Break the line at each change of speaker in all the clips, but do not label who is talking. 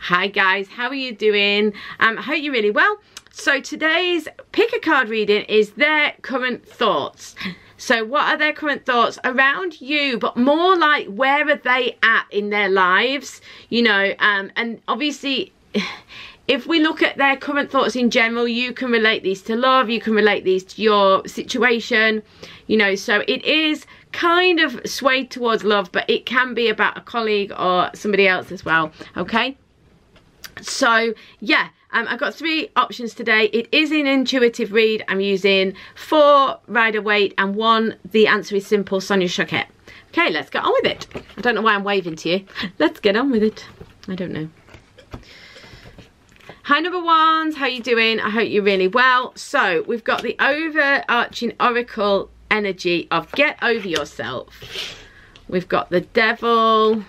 Hi guys, how are you doing? I hope you're really well. So today's pick a card reading is their current thoughts. So what are their current thoughts around you, but more like where are they at in their lives, you know, and obviously if we look at their current thoughts in general, you can relate these to love, you can relate these to your situation, you know, so it is kind of swayed towards love, but it can be about a colleague or somebody else as well, okay? So yeah, I've got 3 options today. It is an intuitive read. I'm using 4 Rider-Waite and 1 The Answer is Simple, Sonia Choquette. Okay, let's get on with it. I don't know why I'm waving to you. Let's get on with it. I don't know. Hi number 1s, how you doing? I hope you're really well. So we've got the overarching oracle energy of get over yourself. We've got the Devil,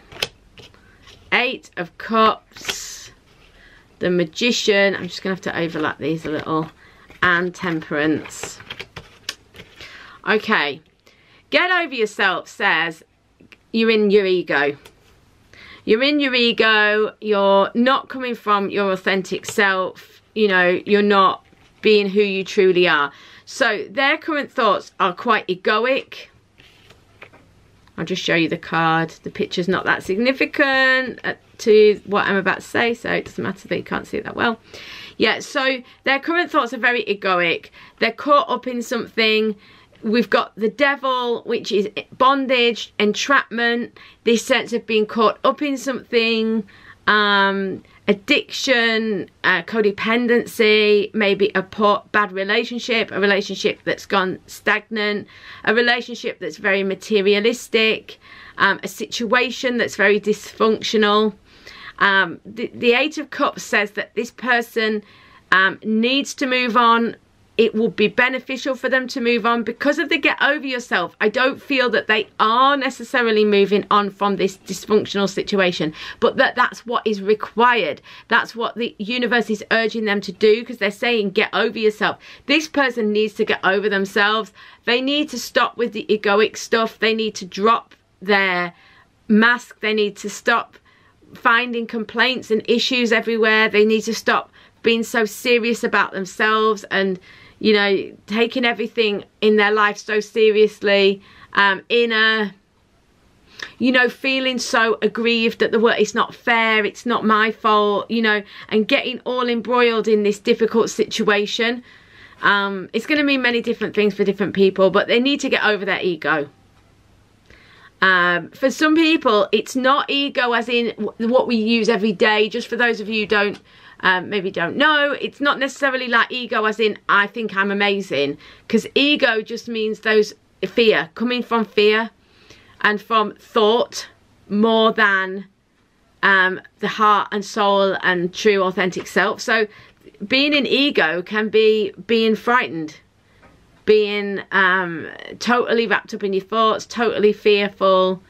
8 of Cups, the Magician, I'm just gonna have to overlap these a little, and Temperance. Okay, get over yourself says you're in your ego. You're in your ego, you're not coming from your authentic self, you know, you're not being who you truly are. So their current thoughts are quite egoic. I'll just show you the card. The picture's not that significant to what I'm about to say, so it doesn't matter that you can't see it that well. Yeah, so their current thoughts are very egoic. They're caught up in something. We've got the Devil, which is bondage, entrapment, this sense of being caught up in something, addiction, codependency, maybe a bad relationship, a relationship that's gone stagnant, a relationship that's very materialistic, a situation that's very dysfunctional. The 8 of Cups says that this person needs to move on. It will be beneficial for them to move on because of the get over yourself. I don't feel that they are necessarily moving on from this dysfunctional situation, but that's what is required. That's what the universe is urging them to do, because they're saying get over yourself. This person needs to get over themselves. They need to stop with the egoic stuff. They need to drop their mask. They need to stop finding complaints and issues everywhere. They need to stop being so serious about themselves and, you know, taking everything in their life so seriously, you know, feeling so aggrieved that the world, it's not fair, it's not my fault, you know, and getting all embroiled in this difficult situation. It's going to mean many different things for different people, but they need to get over their ego. For some people, it's not ego as in what we use every day. Just for those of you who don't, maybe don't know, it's not necessarily like ego as in I think I'm amazing, because ego just means those fear, coming from fear and from thought more than the heart and soul and true authentic self. So being in ego can be being frightened, being totally wrapped up in your thoughts, totally fearful,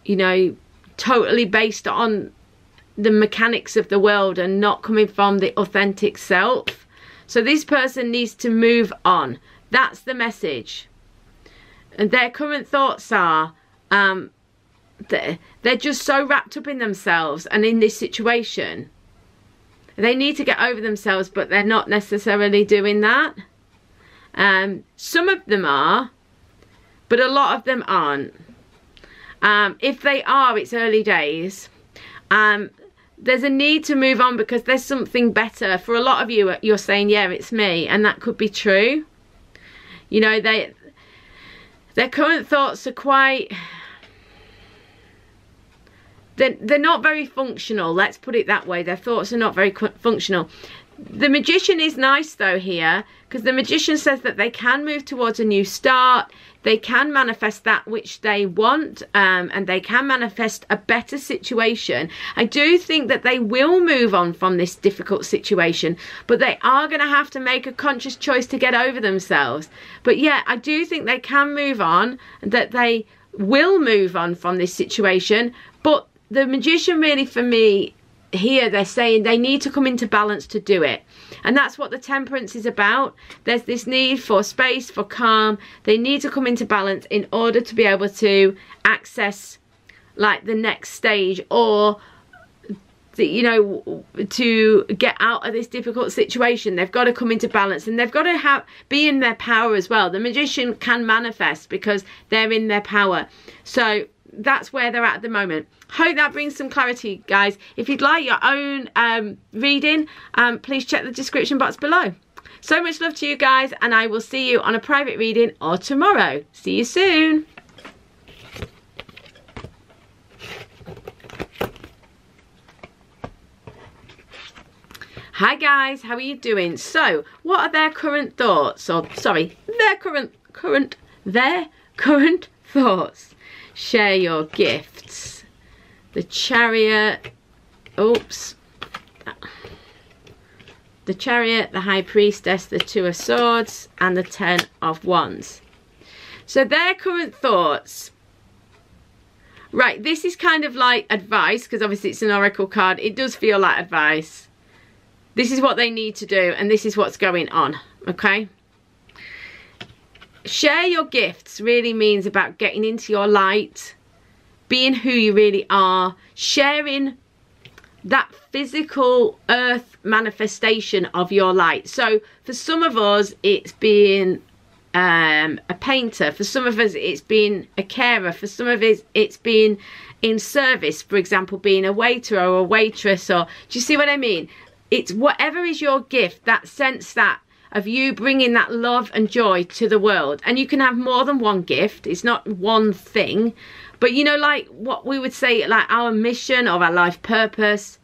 you know, totally based on the mechanics of the world and not coming from the authentic self. So this person needs to move on. That's the message. And their current thoughts are they're just so wrapped up in themselves and in this situation. They need to get over themselves, but they're not necessarily doing that. Some of them are, but a lot of them aren't. If they are, it's early days. There's a need to move on because there's something better. For a lot of you, you're saying, yeah, it's me, and that could be true. You know, their current thoughts are quite, they're not very functional, let's put it that way. Their thoughts are not very functional. The Magician is nice though here, because the Magician says that they can move towards a new start, they can manifest that which they want, and they can manifest a better situation. I do think that they will move on from this difficult situation, but they are going to have to make a conscious choice to get over themselves. But yeah, I do think they can move on, and that they will move on from this situation. But the Magician really, for me, here they're saying they need to come into balance to do it, and that's what the Temperance is about. There's this need for space, for calm. They need to come into balance in order to be able to access like the next stage, or you know, to get out of this difficult situation. They've got to come into balance, and they've got to be in their power as well. The magician can manifest because they're in their power. So that's where they're at the moment. Hope that brings some clarity, guys. If you'd like your own reading, please check the description box below. So much love to you guys, and I will see you on a private reading or tomorrow. See you soon. Hi guys, how are you doing? So, what are their current thoughts? Or sorry, their current thoughts. Share your gifts. The Chariot. Oops. The Chariot, the High Priestess, the Two of Swords, and the Ten of Wands. So their current thoughts. Right, this is kind of like advice, because obviously it's an oracle card. It does feel like advice. This is what they need to do, and this is what's going on, okay? Share your gifts really means about getting into your light, being who you really are, sharing that physical earth manifestation of your light. So for some of us, it's being a painter. For some of us, it's being a carer. For some of us, it's being in service, for example, being a waiter or a waitress. Or do you see what I mean? It's whatever is your gift, that sense that of you bringing that love and joy to the world. And you can have more than one gift. It's not one thing. But, you know, like what we would say, like our mission or our life purpose.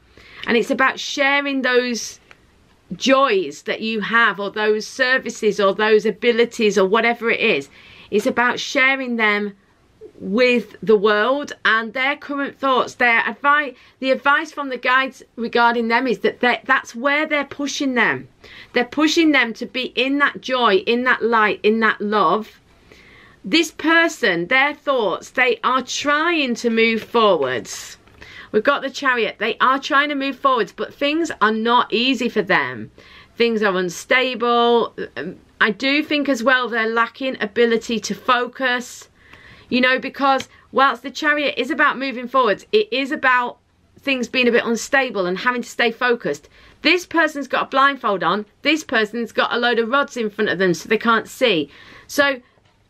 And it's about sharing those joys that you have, or those services, or those abilities, or whatever it is. It's about sharing them with the world. And their current thoughts, their advice, the advice from the guides regarding them is that that's where they're pushing them. They're pushing them to be in that joy, in that light, in that love. This person, their thoughts, they are trying to move forwards. We've got the Chariot. They are trying to move forwards, but things are not easy for them. Things are unstable. I do think as well they're lacking ability to focus. You know, because whilst the Chariot is about moving forwards, it is about things being a bit unstable and having to stay focused. This person's got a blindfold on. This person's got a load of rods in front of them so they can't see. So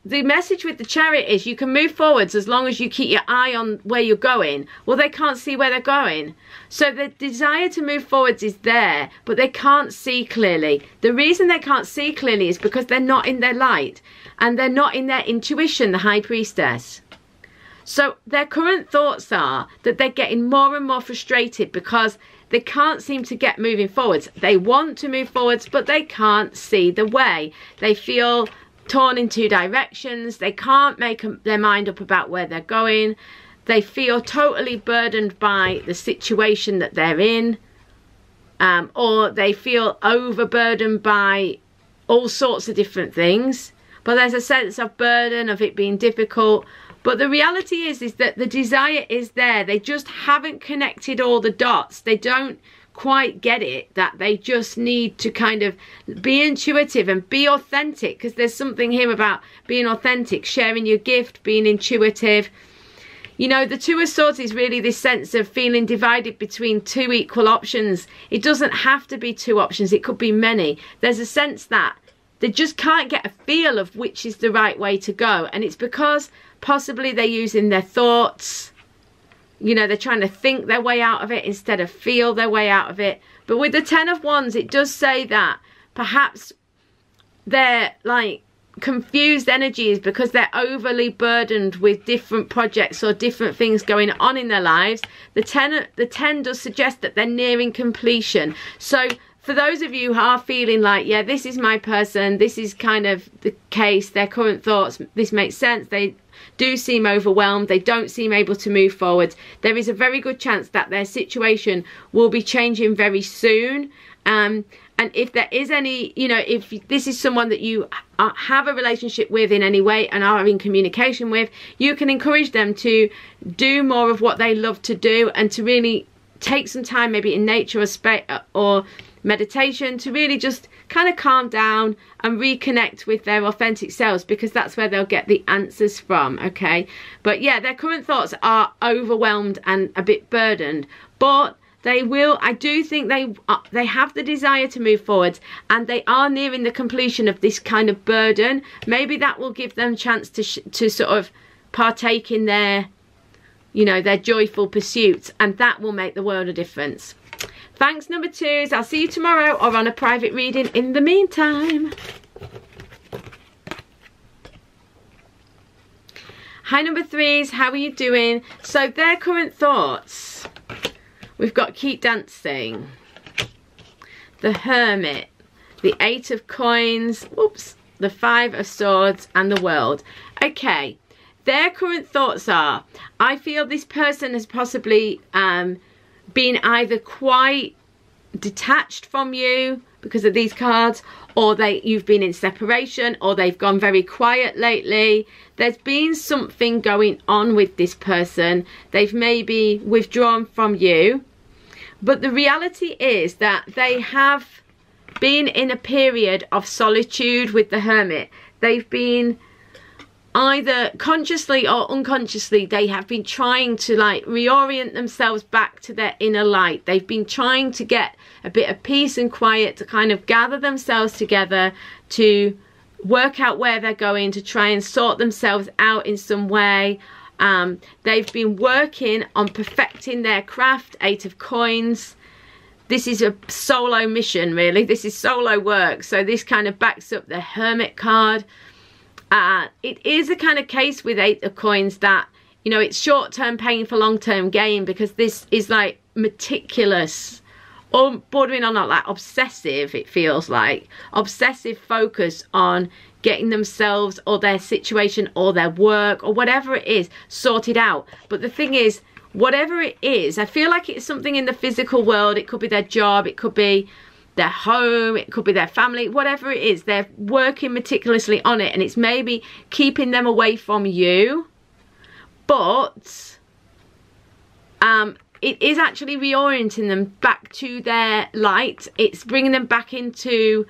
the message with the Chariot is you can move forwards as long as you keep your eye on where you're going. Well, they can't see where they're going. So the desire to move forwards is there, but they can't see clearly. The reason they can't see clearly is because they're not in their light. And they're not in their intuition, the High Priestess. So their current thoughts are that they're getting more and more frustrated because they can't seem to get moving forwards. They want to move forwards, but they can't see the way. They feel torn in two directions. They can't make their mind up about where they're going. They feel totally burdened by the situation that they're in. Or they feel overburdened by all sorts of different things. But there's a sense of burden, of it being difficult. But the reality is that the desire is there. They just haven't connected all the dots. They don't quite get it, that they just need to kind of be intuitive and be authentic. Because there's something here about being authentic, sharing your gift, being intuitive. You know, the Two of Swords is really this sense of feeling divided between two equal options. It doesn't have to be two options. It could be many. There's a sense that they just can't get a feel of which is the right way to go. And it's because possibly they're using their thoughts. You know, they're trying to think their way out of it instead of feel their way out of it. But with the Ten of Wands, it does say that perhaps they're like confused energies because they're overly burdened with different projects or different things going on in their lives. The 10 does suggest that they're nearing completion. So for those of you who are feeling like, yeah, this is my person, this is kind of the case, their current thoughts, this makes sense, they do seem overwhelmed, they don't seem able to move forward, there is a very good chance that their situation will be changing very soon. And if there is any, you know, if this is someone that you have a relationship with in any way and are in communication with, you can encourage them to do more of what they love to do and to really take some time, maybe in nature or meditation, to really just kind of calm down and reconnect with their authentic selves, because that's where they'll get the answers from. Okay, but yeah, their current thoughts are overwhelmed and a bit burdened, but They will. I do think they have the desire to move forward, and they are nearing the completion of this kind of burden. Maybe that will give them a chance to sort of partake in their, you know, their joyful pursuits, and that will make the world a difference. Thanks, number 2s. I'll see you tomorrow or on a private reading in the meantime. Hi, number 3s. How are you doing? So their current thoughts. We've got keep dancing, the Hermit, the 8 of coins, oops, the 5 of swords, and the World. Okay, their current thoughts are, I feel this person has possibly been either quite detached from you because of these cards, or you've been in separation, or they've gone very quiet lately. There's been something going on with this person. They've maybe withdrawn from you. But the reality is that they have been in a period of solitude with the Hermit. They've been either consciously or unconsciously, they have been trying to like reorient themselves back to their inner light. They've been trying to get a bit of peace and quiet, to kind of gather themselves together, to work out where they're going, to try and sort themselves out in some way. They've been working on perfecting their craft, 8 of coins. This is a solo mission, really. This is solo work. So this kind of backs up the Hermit card. It is a kind of case with 8 of coins that, you know, it's short-term pain for long-term gain, because this is like meticulous, or bordering on like obsessive, it feels like. Obsessive focus on getting themselves or their situation or their work or whatever it is sorted out. But the thing is, whatever it is, I feel like it's something in the physical world. It could be their job, it could be their home, it could be their family, whatever it is, they're working meticulously on it, and it's maybe keeping them away from you. But it is actually reorienting them back to their light. It's bringing them back into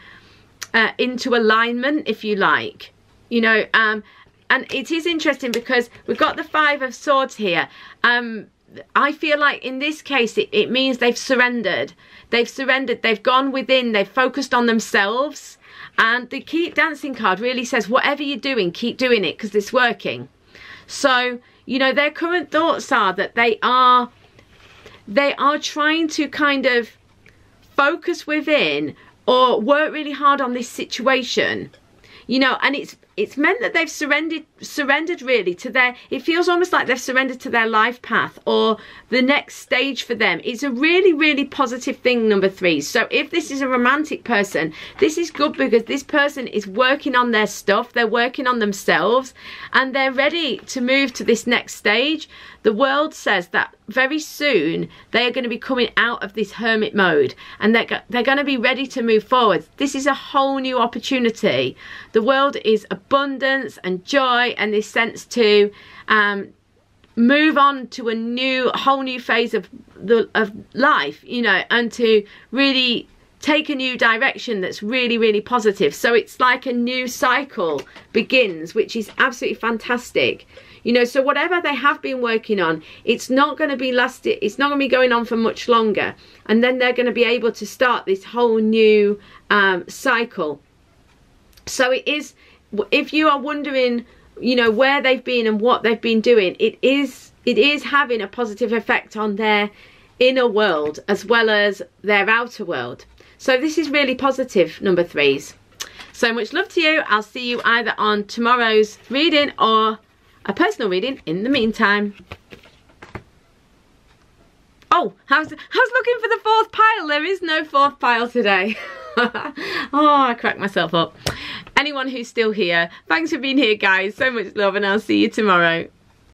alignment, if you like, you know. And it is interesting because we've got the 5 of swords here. I feel like in this case it means they've surrendered. They've surrendered, they've gone within, they've focused on themselves. And the keep dancing card really says, whatever you're doing, keep doing it, because it's working. So, you know, their current thoughts are that they are trying to kind of focus within or work really hard on this situation, you know. And it's meant that they've surrendered really to their, it feels almost like they've surrendered to their life path or the next stage for them. It's a really, really positive thing, number 3. So if this is a romantic person, this is good, because this person is working on their stuff, they're working on themselves, and they're ready to move to this next stage. The World says that very soon they are going to be coming out of this hermit mode, and they're going to be ready to move forward. This is a whole new opportunity. The World is abundance and joy, and this sense to move on to a whole new phase of life, you know, and to really take a new direction that's really, really positive. So it's like a new cycle begins, which is absolutely fantastic. You know, so whatever they have been working on, it's not going to be it's not going to be going on for much longer. And then they're going to be able to start this whole new cycle. So it is, if you are wondering, you know, where they've been and what they've been doing, it is having a positive effect on their inner world as well as their outer world. So this is really positive, number 3s. So much love to you. I'll see you either on tomorrow's reading or a personal reading in the meantime. Oh, I was looking for the 4th pile. There is no 4th pile today. Oh, I cracked myself up. Anyone who's still here, thanks for being here, guys. So much love, and I'll see you tomorrow.